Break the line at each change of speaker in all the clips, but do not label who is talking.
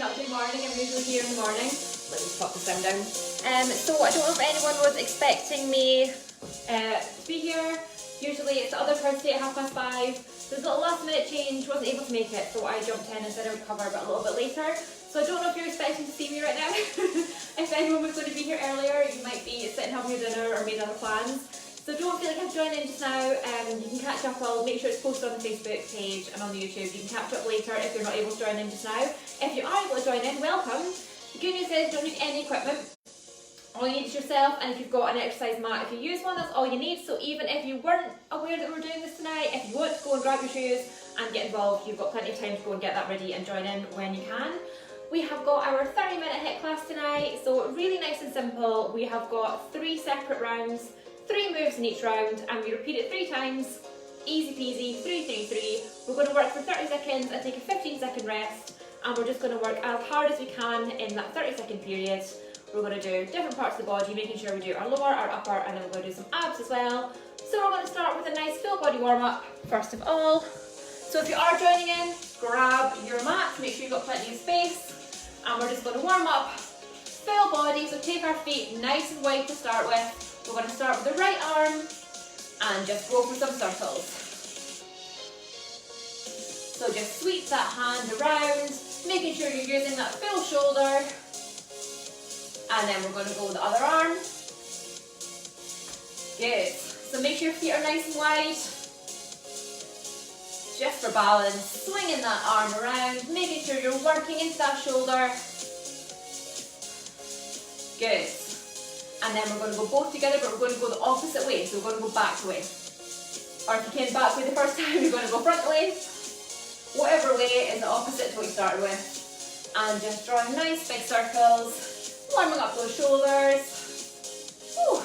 Saturday morning. I'm usually here in the morning. Let me pop the sound down. So I don't know if anyone was expecting me to be here. Usually it's the other Kirsty at 5:30. There's a little last minute change, wasn't able to make it, so I jumped in and said I would cover but a little bit later. So I don't know if you're expecting to see me right now. If anyone was going to be here earlier, you might be sitting having your dinner or made other plans. So don't feel like I've joined in just now. You can catch up. I'll make sure it's posted on the Facebook page and on the YouTube. You can catch up later if you're not able to join in just now. If you are able to join in, welcome. The good news is you don't need any equipment. All you need is yourself, and if you've got an exercise mat, if you use one, that's all you need. So even if you weren't aware that we're doing this tonight, if you want to go and grab your shoes and get involved, you've got plenty of time to go and get that ready and join in when you can. We have got our 30-minute HIIT class tonight, so really nice and simple. We have got 3 separate rounds, 3 moves in each round, and we repeat it 3 times. Easy peasy, 3, 3, 3. We're going to work for 30 seconds and take a 15-second rest, and we're just going to work as hard as we can in that 30-second period. We're going to do different parts of the body, making sure we do our lower, our upper, and then we're going to do some abs as well. So we're going to start with a nice full body warm-up first of all. So if you are joining in, grab your mat, make sure you've got plenty of space, and we're just going to warm up full body. So take our feet nice and wide to start with. We're going to start with the right arm and just go for some circles. So just sweep that hand around, making sure you're using that full shoulder. And then we're going to go with the other arm. Good. So make sure your feet are nice and wide. Just for balance, swinging that arm around, making sure you're working into that shoulder. Good. And then we're going to go both together, but we're going to go the opposite way. So we're going to go back way. Or if you came back way the first time, you're going to go front way. Whatever way is the opposite to what you started with. And just drawing nice big circles. Warming up those shoulders. Whew.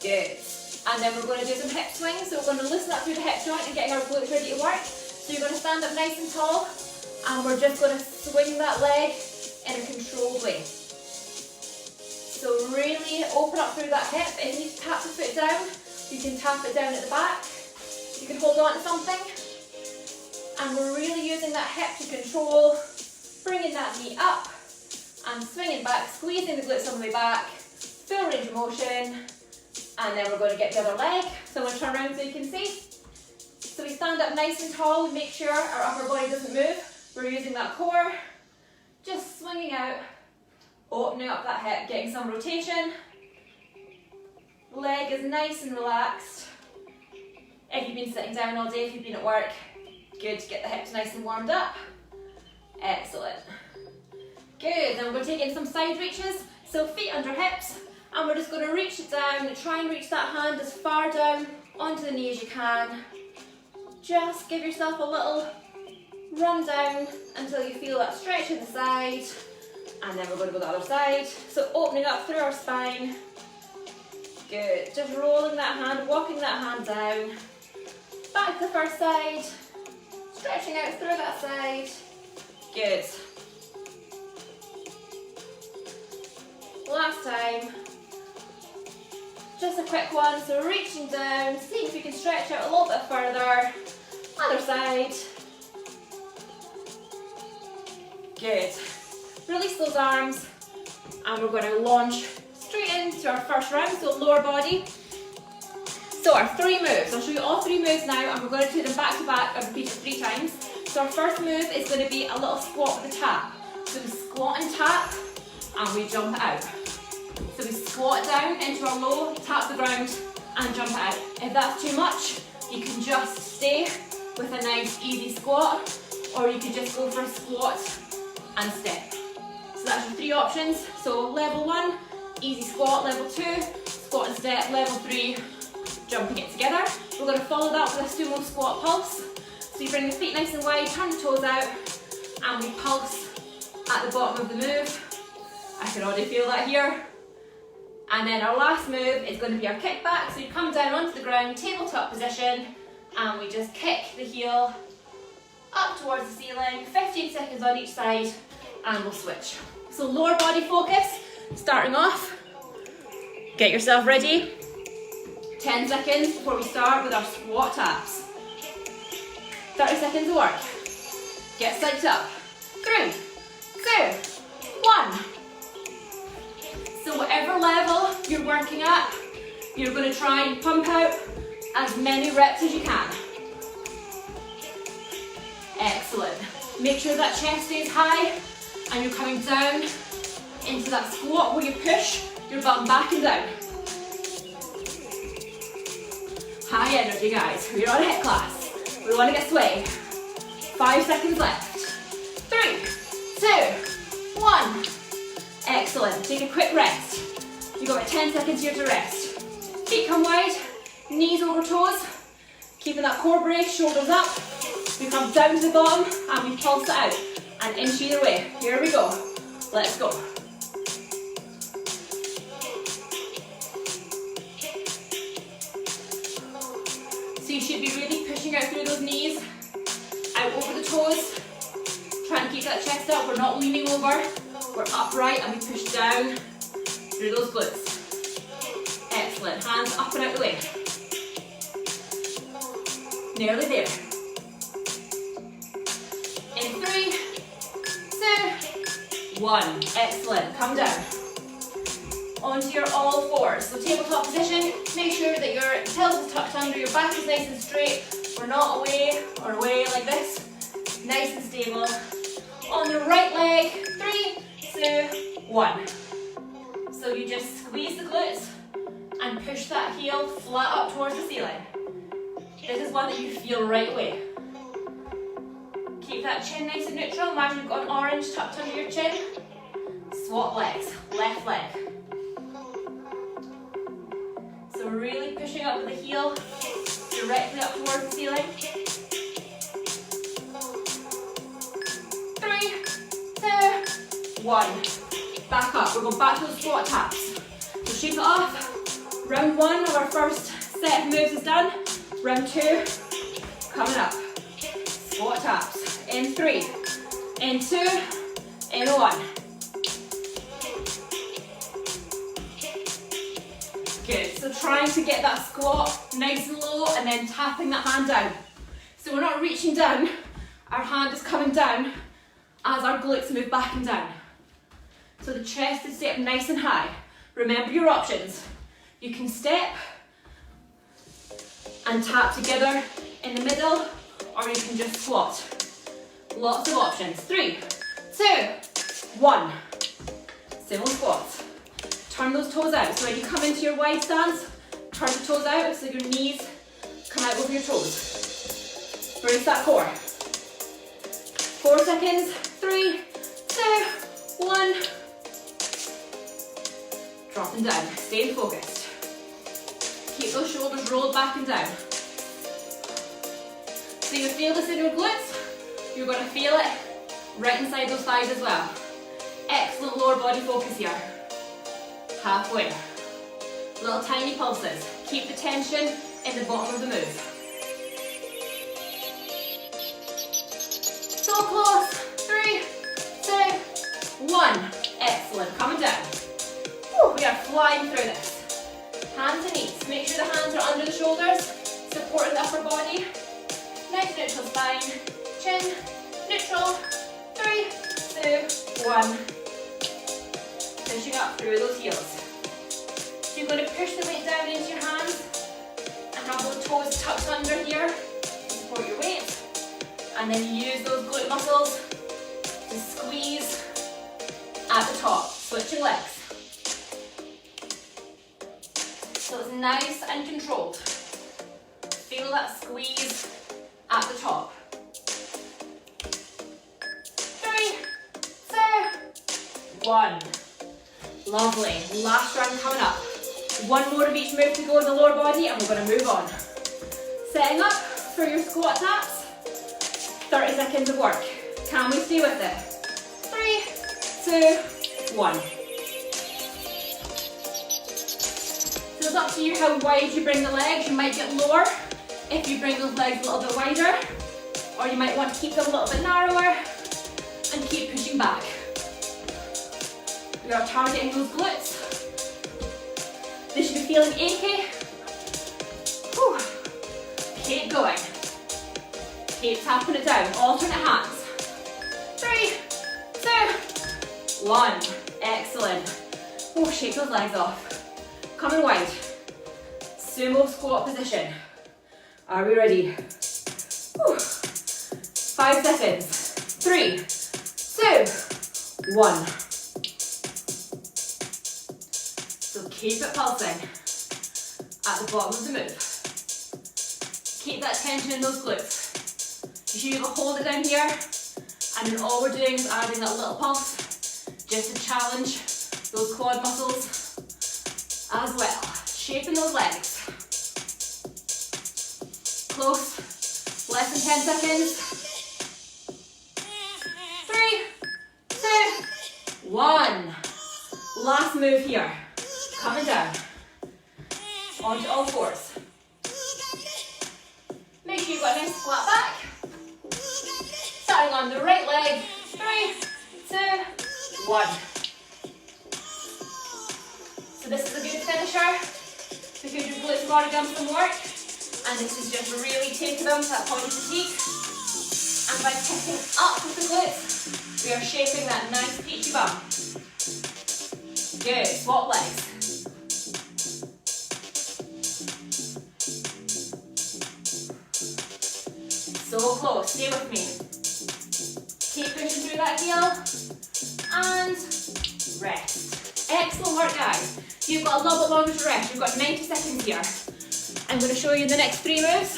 Good. And then we're going to do some hip swings. So we're going to loosen up through the hip joint and getting our glutes ready to work. So you're going to stand up nice and tall, and we're just going to swing that leg in a controlled way. So really open up through that hip. If you need to tap the foot down, you can tap it down at the back. You can hold on to something. And we're really using that hip to control. Bringing that knee up and swinging back, squeezing the glutes on the way back, full range of motion, and then we're going to get the other leg. So I'm going to turn around so you can see. So we stand up nice and tall, we make sure our upper body doesn't move. We're using that core, just swinging out, opening up that hip, getting some rotation. Leg is nice and relaxed. If you've been sitting down all day, if you've been at work, good to get the hips nice and warmed up. Excellent. Good, then we're going to take in some side reaches. So feet under hips, and we're just going to reach it down, try and reach that hand as far down onto the knee as you can. Just give yourself a little run down until you feel that stretch in the side, and then we're going to go the other side. So opening up through our spine. Good, just rolling that hand, walking that hand down. Back to the first side, stretching out through that side. Good. Last time. Just a quick one. So reaching down, seeing if you can stretch out a little bit further. Other side. Good. Release those arms, and we're going to launch straight into our first round. So lower body. So our 3 moves. I'll show you all 3 moves now, and we're going to do them back to back and repeat it 3 times. So our first move is going to be a little squat with a tap. So we squat and tap, and we jump out. So we squat down into our low, tap the ground, and jump out. If that's too much, you can just stay with a nice easy squat, or you can just go for a squat and step. So that's your 3 options. So level 1, easy squat. Level 2, squat and step. Level 3, jumping it together. We're going to follow that with a sumo squat pulse. So you bring the feet nice and wide, turn the toes out, and we pulse at the bottom of the move. I can already feel that here. And then our last move is going to be our kick back. So you come down onto the ground, tabletop position, and we just kick the heel up towards the ceiling, 15 seconds on each side, and we'll switch. So lower body focus, starting off. Get yourself ready. 10 seconds before we start with our squat taps. 30 seconds of work. Get psyched up. 3, 2, 1. So whatever level you're working at, you're going to try and pump out as many reps as you can. Excellent. Make sure that chest stays high and you're coming down into that squat where you push your bum back and down. High energy, guys. We're on a HIIT class. We want to get sweaty. 5 seconds left. 3, 2, 1. Excellent. Take a quick rest. You've got about 10 seconds here to rest. Feet come wide, knees over toes. Keeping that core brace, shoulders up. We come down to the bottom and we pulse it out. And inch either way. Here we go. Let's go. So you should be really pushing out through those knees, out over the toes. Trying to keep that chest up. We're not leaning over. We're upright and we push down through those glutes. Excellent. Hands up and out the way. Nearly there. In 3, 2, 1. Excellent. Come down. Onto your all fours. So tabletop position. Make sure that your pelvis is tucked under, your back is nice and straight. We're not away or away like this. Nice and stable. On the right leg. 3, 2, 1. So you just squeeze the glutes and push that heel flat up towards the ceiling. This is one that you feel right away. Keep that chin nice and neutral. Imagine you've got an orange tucked under your chin. Swap legs. Left leg. So really pushing up with the heel directly up towards the ceiling. 3, 2, 1. Back up. We're going back to those squat taps. So shake it off. Round 1 of our first set of moves is done. Round 2, coming up. Squat taps. In 3, in 2, in 1. Good. So trying to get that squat nice and low and then tapping that hand down. So we're not reaching down. Our hand is coming down as our glutes move back and down. So the chest is set up nice and high. Remember your options. You can step and tap together in the middle, or you can just squat. Lots of options. 3, 2, 1. Single squats. Turn those toes out. So when you come into your wide stance, turn the toes out so your knees come out over your toes. Brace that core. 4 seconds. 3, 2, 1. Dropping down. Stay focused. Keep those shoulders rolled back and down. So you feel this in your glutes. You're going to feel it right inside those thighs as well. Excellent lower body focus here. Halfway. Little tiny pulses. Keep the tension in the bottom of the move. So close. 3, 2, 1. Excellent. Coming down. Whew, we are flying through this. Hands and knees. Make sure the hands are under the shoulders, supporting the upper body. Nice neutral spine. Chin, neutral. 3, 2, 1. Pushing up through those heels. So you're going to push the weight down into your hands and have those toes tucked under here to support your weight. And then you use those glute muscles to squeeze at the top, switching legs. So it's nice and controlled. Feel that squeeze at the top. 3, 2, 1. Lovely. Last round coming up. 1 more of each move to go in the lower body and we're going to move on. Setting up for your squat taps. 30 seconds of work. Can we stay with it? 3, 2, 1. So it's up to you how wide you bring the legs. You might get lower if you bring those legs a little bit wider, or you might want to keep them a little bit narrower and keep pushing back. We are targeting those glutes. They should be feeling achy. Whew. Keep going. Keep tapping it down. Alternate hands. 3, 2, 1. Excellent. Oh, shake those legs off. Coming wide. Sumo squat position. Are we ready? Whew. 5 seconds. 3, 2, 1. So keep it pulsing at the bottom of the move. Keep that tension in those glutes. You should hold it down here, and then all we're doing is adding that little pulse just to challenge those quad muscles as well. Shaping those legs. Close. Less than 10 seconds. 3, 2, 1. Last move here. Coming down. Onto all fours. Make sure you've got a nice flat back. Starting on the right leg. 3, 2, 1. So this is a good finisher because your glutes have already done some work, and this is just really taking them to that point of fatigue. And by picking up with the glutes, we are shaping that nice peachy bum. Good. Swap legs. So close. Stay with me. Keep pushing through that heel and rest. Excellent work, guys. You've got a little bit longer to rest. You've got 90 seconds here. I'm going to show you the next 3 moves.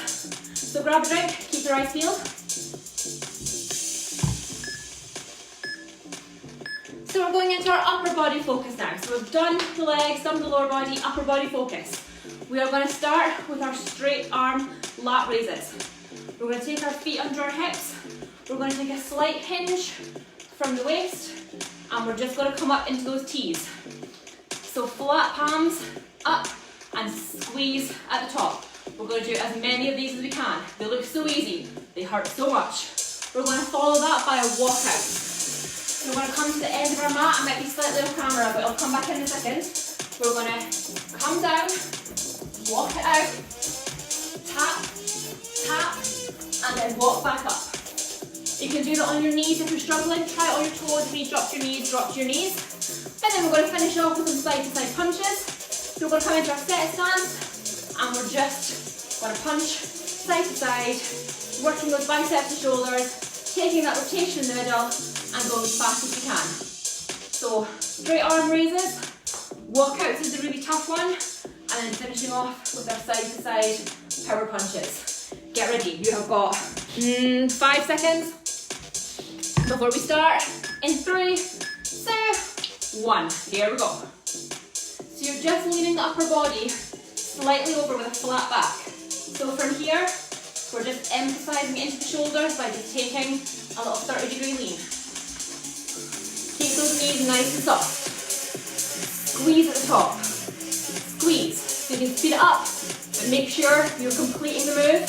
So grab a drink, keep your eyes peeled. So we're going into our upper body focus now. So we've done the legs, done the lower body, upper body focus. We are going to start with our straight arm lat raises. We're going to take our feet under our hips. We're going to take a slight hinge from the waist, and we're just going to come up into those T's. So flat palms up and squeeze at the top. We're going to do as many of these as we can. They look so easy, they hurt so much. We're going to follow that by a walkout. So we're going to come to the end of our mat. I might be slightly off camera, but I'll come back in a second. We're going to come down, walk it out, tap, tap, and then walk back up. You can do that on your knees if you're struggling. Try it on your toes. If you drop your knees, drop to your knees. And then we're going to finish off with some side-to-side punches. So we're going to come into our set stance, and we're just going to punch side to side, working those biceps and shoulders, taking that rotation in the middle, and going as fast as you can. So straight arm raises, walkouts is a really tough one, and then finishing off with our side-to-side power punches. Get ready. You have got 5 seconds before we start. In 3, 2, 1. Here we go. So you're just leaning the upper body slightly over with a flat back. So from here, we're just emphasizing into the shoulders by just taking a little 30-degree lean. Keep those knees nice and soft. Squeeze at the top. Squeeze. So you can speed it up, but make sure you're completing the move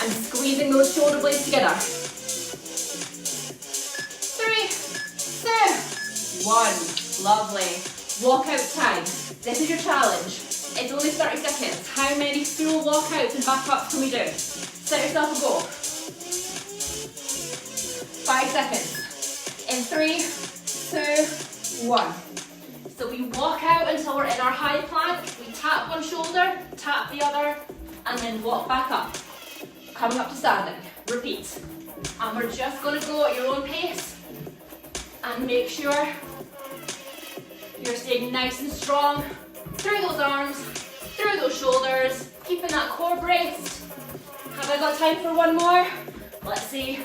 and squeezing those shoulder blades together. 3, 2, 1. Lovely. Walkout time. This is your challenge. It's only 30 seconds. How many full walkouts and back ups can we do? Set yourself a goal. 5 seconds. In 3, 2, 1. So we walk out until we're in our high plank. We tap one shoulder, tap the other, and then walk back up. Coming up to standing. Repeat. And we're just going to go at your own pace. And make sure you're staying nice and strong through those arms, through those shoulders, keeping that core braced. Have I got time for one more? Let's see.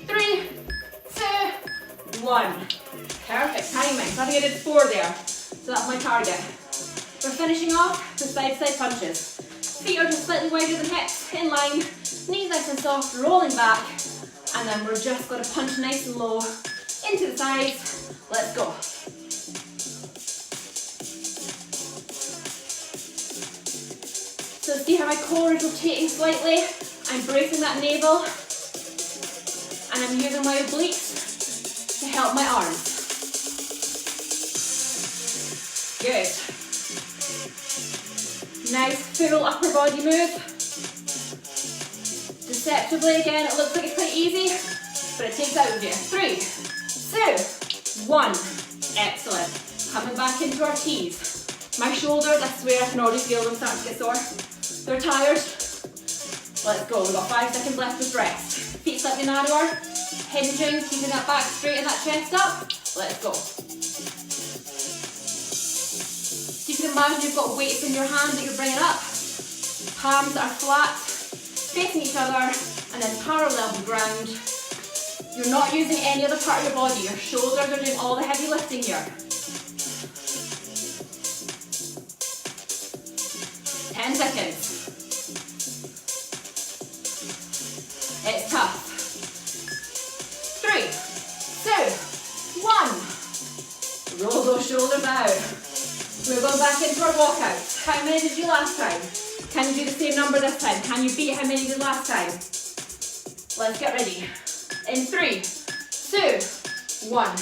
3, 2, 1. Perfect timing. I think I did 4 there. So that's my target. We're finishing off with side-to-side punches. Feet are just slightly wider than hips, in line. Knees nice and soft, rolling back. And then we're just going to punch nice and low into the sides. Let's go. So see how my core is rotating slightly? I'm bracing that navel. And I'm using my obliques to help my arms. Good. Nice full upper body move. Deceptively again, it looks like it's quite easy, but it takes out of you. 3, 2, 1. Excellent. Coming back into our T's. My shoulders, I swear I can already feel them starting to get sore. They're tired. Let's go. We've got 5 seconds left with rest. Feet slightly narrower. Hinging, keeping that back straight and that chest up. Let's go. So you can imagine you've got weights in your hand that you're bringing up. Palms that are flat, facing each other, and then parallel to the ground. You're not using any other part of your body. Your shoulders are doing all the heavy lifting here. 10 seconds. It's tough. 3, 2, 1. Roll those shoulders out. We're going back into our walkout. How many did you last time? Can you do the same number this time? Can you beat how many you did last time? Let's get ready. In 3, 2, 1.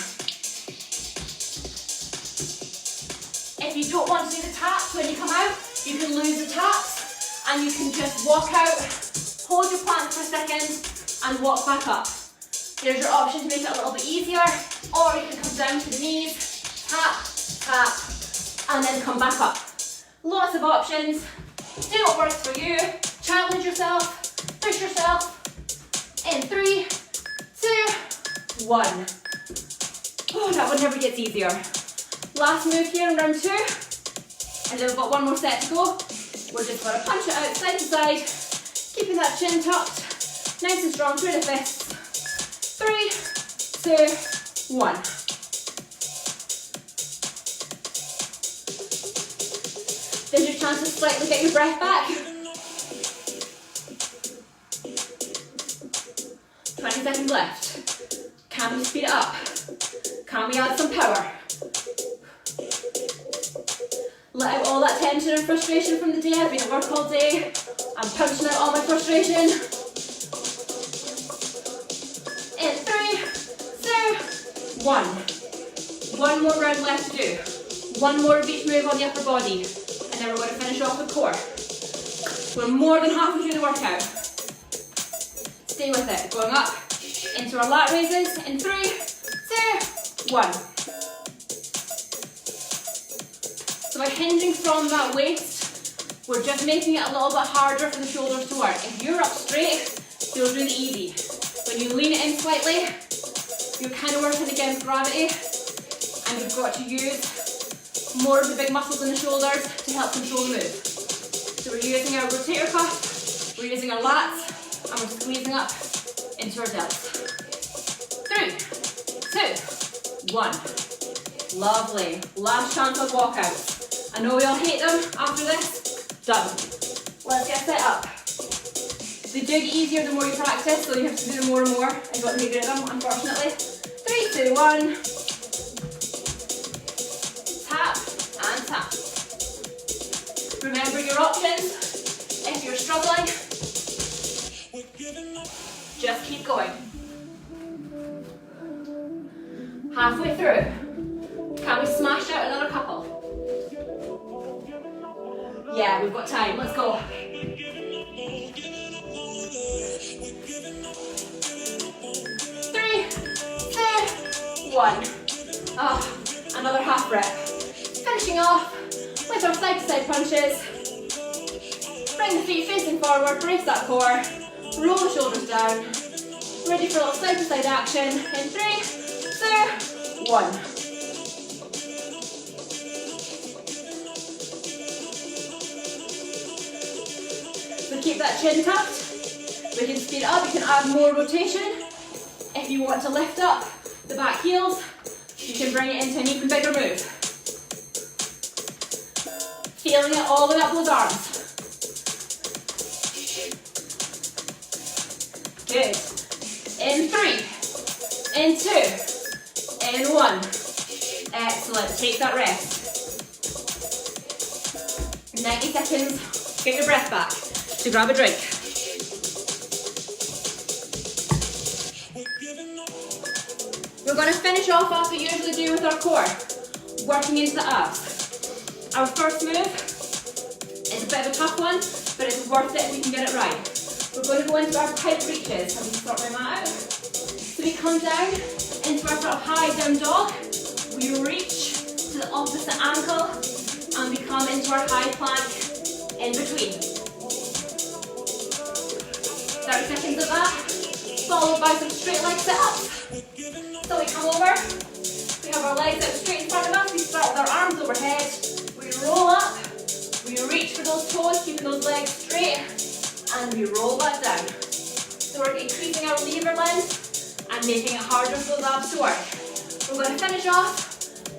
If you don't want to do the taps when you come out, you can lose the taps and you can just walk out, hold your plank for a second and walk back up. There's your option to make it a little bit easier, or you can come down to the knees, tap, tap, and then come back up. Lots of options. Do what works for you. Challenge yourself, push yourself. In 3, 2, 1. Oh, that one never gets easier. Last move here in round 2. And then we've got one more set to go. We're just going to punch it out side to side, keeping that chin tucked, nice and strong through the fists. 3, 2, 1. There's your chance to slightly get your breath back. 20 seconds left. Can we speed it up? Can we add some power? Let out all that tension and frustration from the day. I've been at work all day. I'm punching out all my frustration. In 3, 2, 1. One more round left to do. One more of each move on the upper body. And then we're going to finish off with core. We're more than halfway through the workout. Stay with it. Going up into our lat raises. In 3, 2, 1. So by hinging from that waist, we're just making it a little bit harder for the shoulders to work. If you're up straight, feels really easy. When you lean it in slightly, you're kind of working against gravity, and you've got to use more of the big muscles in the shoulders to help control the move. So we're using our rotator cuff, we're using our lats, and we're squeezing up into our delts. 3, 2, 1. Lovely. Last chance of walkouts. I know we all hate them after this. Done. Let's get set up. They do get easier the more you practice, so you have to do them more and more. I got to get rid of them, unfortunately. 3, 2, 1. Tap and tap. Remember your options. If you're struggling, just keep going. Halfway through. Can we smash out another couple? Yeah, we've got time. Let's go. 3, 2, 1. Oh, another half rep. Finishing off with our side to side punches. Bring the feet facing forward, brace that core, roll the shoulders down. Ready for a little side to side action. In 3, 2, 1. So keep that chin tucked. We can speed it up, you can add more rotation. If you want to lift up the back heels, you can bring it into an even bigger move. Feeling it all the way up those arms. Good. In 3, in 2, in 1. Excellent. Take that rest. 90 seconds. Get your breath back. So grab a drink. We're going to finish off as we usually do with our core, working into the abs. Our first move is a bit of a tough one, but it's worth it if we can get it right. We're going to go into our tight reaches. Let me sort my mat out. So So we come down into our sort of high down dog. We reach to the opposite ankle and we come into our high plank in between. 30 seconds of that, followed by some straight leg sit-ups. So we come over, we have our legs out straight in front of us, we start with our arms overhead, we roll up, we reach for those toes, keeping those legs straight, and we roll back down. So we're increasing our lever length and making it harder for those abs to work. We're going to finish off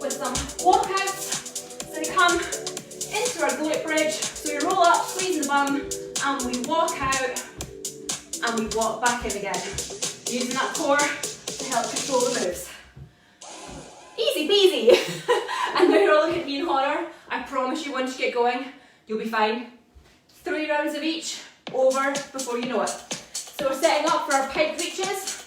with some walkouts. So we come into our glute bridge, so we roll up, squeeze the bum, and we walk out, and we walk back in again, using that core to help control the moves. Easy peasy. And now you're all looking at me in horror. I promise you, once you get going, you'll be fine. 3 rounds of each, over before you know it. So we're setting up for our pike reaches.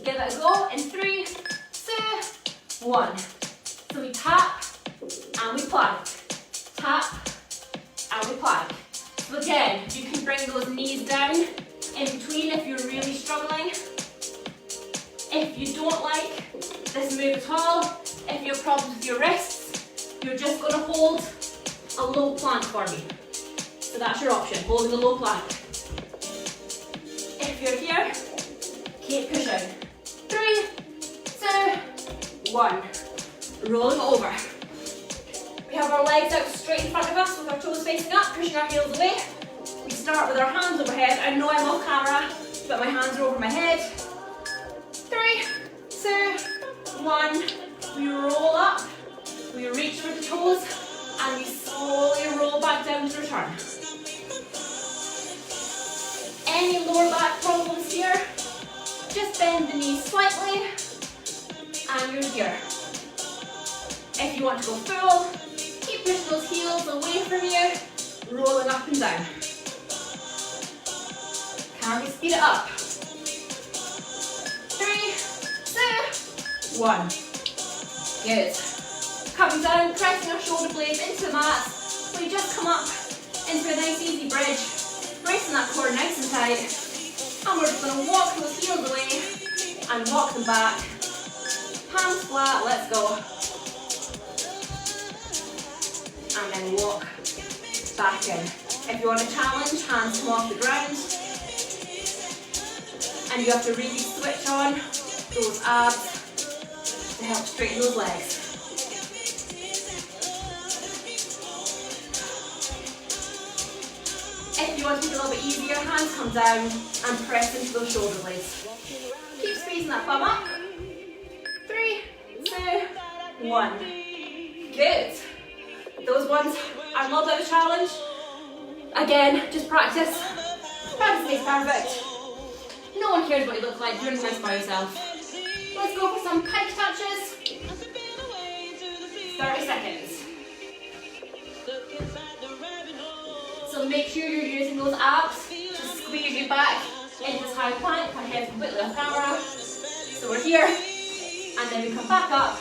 Give it a go in 3, 2, 1. So we tap and we plank. Tap and we plank. So again, you can bring those knees down in between if you're really struggling. If you don't like this move at all, if you have problems with your wrists, you're just going to hold a low plank for me. So that's your option, holding a low plank. If you're here, keep pushing. 3, 2, 1. Rolling over. We have our legs out straight in front of us with our toes facing up, pushing our heels away. We start with our hands overhead. I know I'm off camera, but my hands are over my head. 3, 2, 1. We roll up, we reach for the toes, and we slowly roll back down to return. Any lower back problems here, just bend the knees slightly, and you're here. If you want to go full, keep pushing those heels away from you, rolling up and down. Can we speed it up? 3, 2, 1. Good. Coming down, pressing our shoulder blades into the mat. We just come up into a nice easy bridge, bracing that core nice and tight. And we're just going to walk those heels away and walk them back. Hands flat, let's go. And then walk back in. If you want a challenge, hands come off the ground. And you have to really switch on those abs to help straighten those legs. If you want to make it a little bit easier, hands come down and press into those shoulder blades. Keep squeezing that bum up. 3, 2, 1. Good. Those ones are not a challenge. Again, just practice. Practice makes perfect. No one cares what you look like, you're nice by yourself. Let's go for some pike touches. 30 seconds. So make sure you're using those abs to squeeze you back into this high plank. My head's completely off camera. So we're here, and then we come back up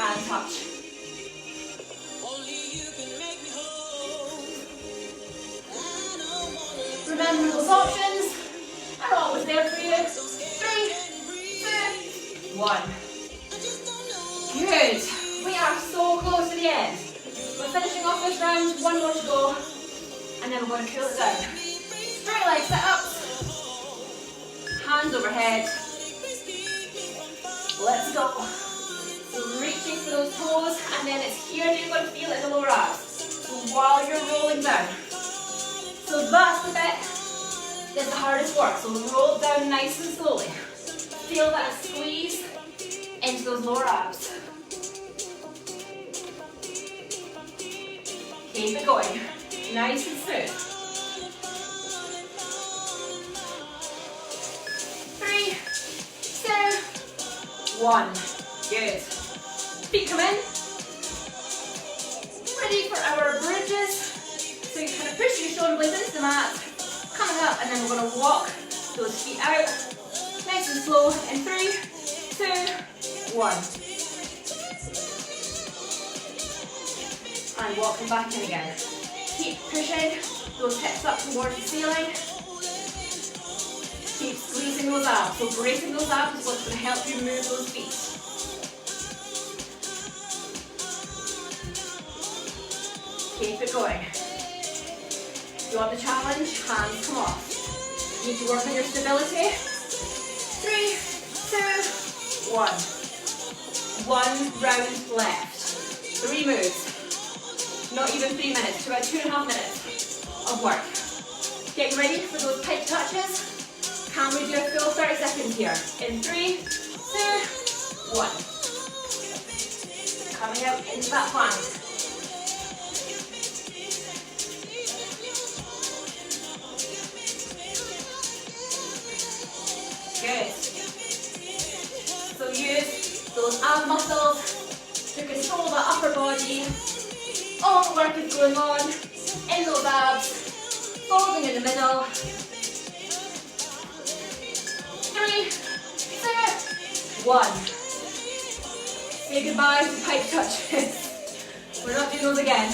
and touch. Remember, those options are always there for you. 3, 2, 1. Good. We are so close to the end. We're finishing off this round, 1 more to go, and then we're going to cool it down. Straight leg sit ups, hands overhead. Let's go. So reaching for those toes, and then it's here that you're going to feel it in the lower abs. So while you're rolling down. So that's the bit that's the hardest work. So roll down nice and slowly. Feel that squeeze into those lower abs. Keep it going. Nice and smooth. 3, 2, 1. Good. Feet come in. Ready for our bridges. So you kind of push your shoulder blades into the mat, coming up, and then we're going to walk those feet out, nice and slow, in 3, 2, 1. And walk them back in again. Keep pushing those hips up towards the ceiling. Keep squeezing those abs. So bracing those abs is what's going to help you move those feet. Keep it going. If you want the challenge, hands come off. You need to work on your stability. 3, 2, 1. 1 round left. 3 moves. Not even 3 minutes, about 2.5 minutes of work. Getting ready for those pike touches. Can we do a full 30 seconds here? In 3, 2, 1. Coming out into that plank. Good. So use those ab muscles to control the upper body. All the work is going on in those abs, folding in the middle. 3, 2, 1. Say goodbye to pike touches. We're not doing those again.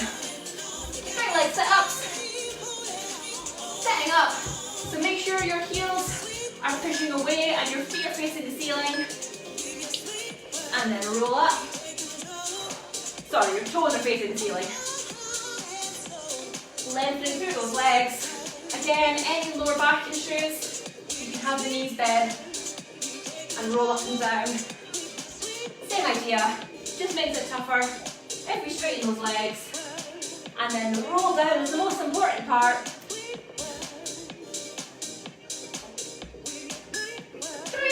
Great leg sit-ups. Setting up. So make sure your heels are pushing away and your feet are facing the ceiling. And then roll up. Sorry, your toes are facing the ceiling. Lengthening through those legs. Again, any lower back issues, you can have the knees bent and roll up and down. Same idea, just makes it tougher if we straighten those legs. And then the roll down is the most important part. 3,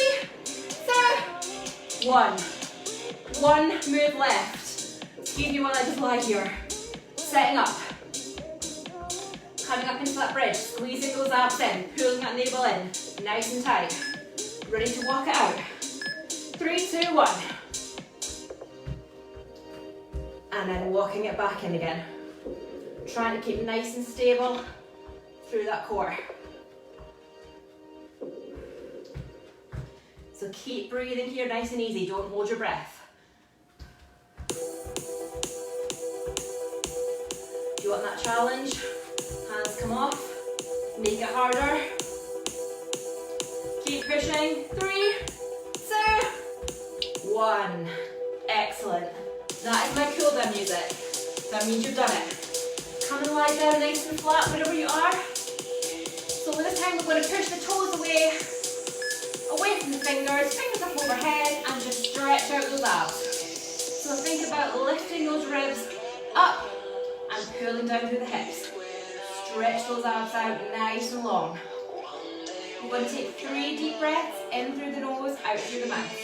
2, 1. 1 move left. Excuse me while I just lie here. Setting up. Coming up into that bridge, squeezing those abs in, pulling that navel in, nice and tight. Ready to walk it out. 3, 2, 1. And then walking it back in again. Trying to keep nice and stable through that core. So keep breathing here nice and easy, don't hold your breath. Do you want that challenge? Hands come off, make it harder. Keep pushing, 3, 2, 1. Excellent. That is my cool down music. That means you've done it. Come and lie down nice and flat wherever you are. So this time we're going to push the toes away from the fingers up overhead and just stretch out those abs. So think about lifting those ribs up and pulling down through the hips. Stretch those abs out nice and long. We're going to take 3 deep breaths in through the nose, out through the mouth.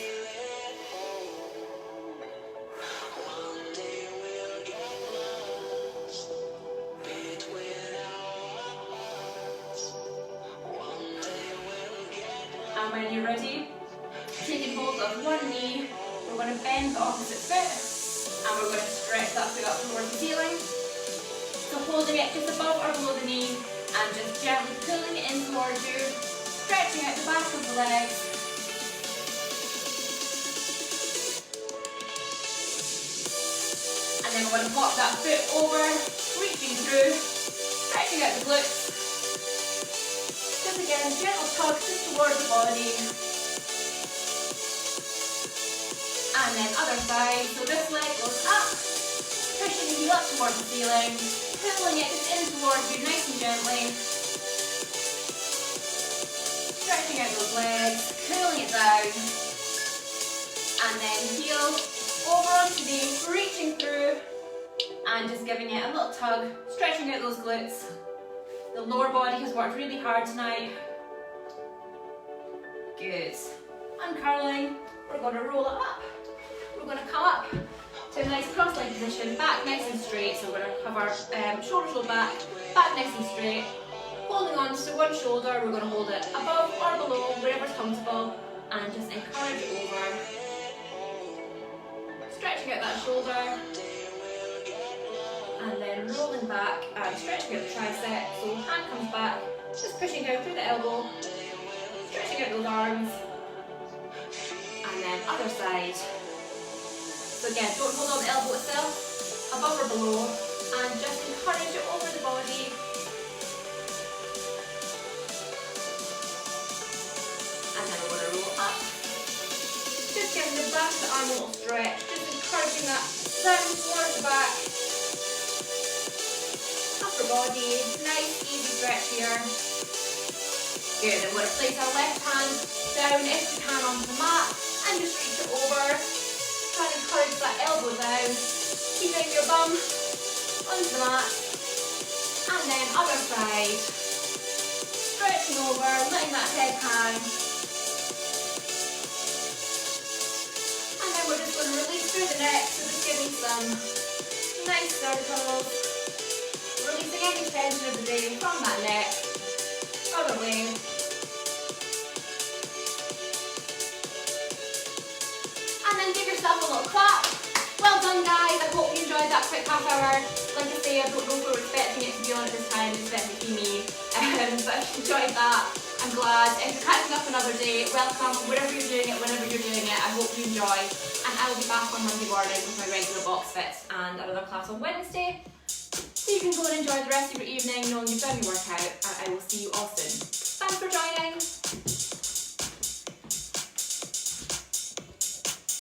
And when you're ready, taking hold of one knee, we're going to bend the opposite foot and we're going to stretch that foot up towards the ceiling. So holding it just above or below the knee and just gently pulling it in towards you, stretching out the back of the legs. And then we're going to walk that foot over, reaching through, stretching out the glutes. Just again, gentle tug just towards the body. And then other side, so this leg goes up, pushing the heel up towards the ceiling, pulling it in towards you nice and gently. Stretching out those legs, pulling it down. And then heel over onto knee, reaching through, and just giving it a little tug, stretching out those glutes. The lower body has worked really hard tonight. Good. Uncurling, we're going to roll it up. We're going to come up to a nice cross-leg position, back nice and straight. So we're going to have our shoulders back nice and straight. Holding on to one shoulder, we're going to hold it above or below, wherever's comfortable, and just encourage it over. Stretching out that shoulder. And then rolling back and stretching out the tricep. So hand comes back, just pushing down through the elbow, stretching out those arms. And then other side. So again, don't hold on the elbow itself, above or below, and just encourage it over the body. back of the arm a little stretch, just encouraging that down towards the back, upper body, nice easy stretch here. Good, I'm going to place our left hand down if we can onto the mat and just reach it over. Try and encourage that elbow down, keeping your bum onto the mat, and then other side, stretching over, letting that head hang. We're just going to release through the neck, so just giving some nice circles, releasing any tension of the day from that neck, other way. And then give yourself a little clap. Well done guys, I hope you enjoyed that quick half hour. Like I say, I don't know if we were expecting it to be on at this time, it's definitely me. But if you enjoyed that, I'm glad. If you're catching up another day, welcome, wherever you're doing it, whenever you're doing it, I hope you enjoy. And I will be back on Monday morning with my regular box fits and another class on Wednesday. So you can go and enjoy the rest of your evening knowing you've done your workout, and I will see you all soon. Thanks for joining.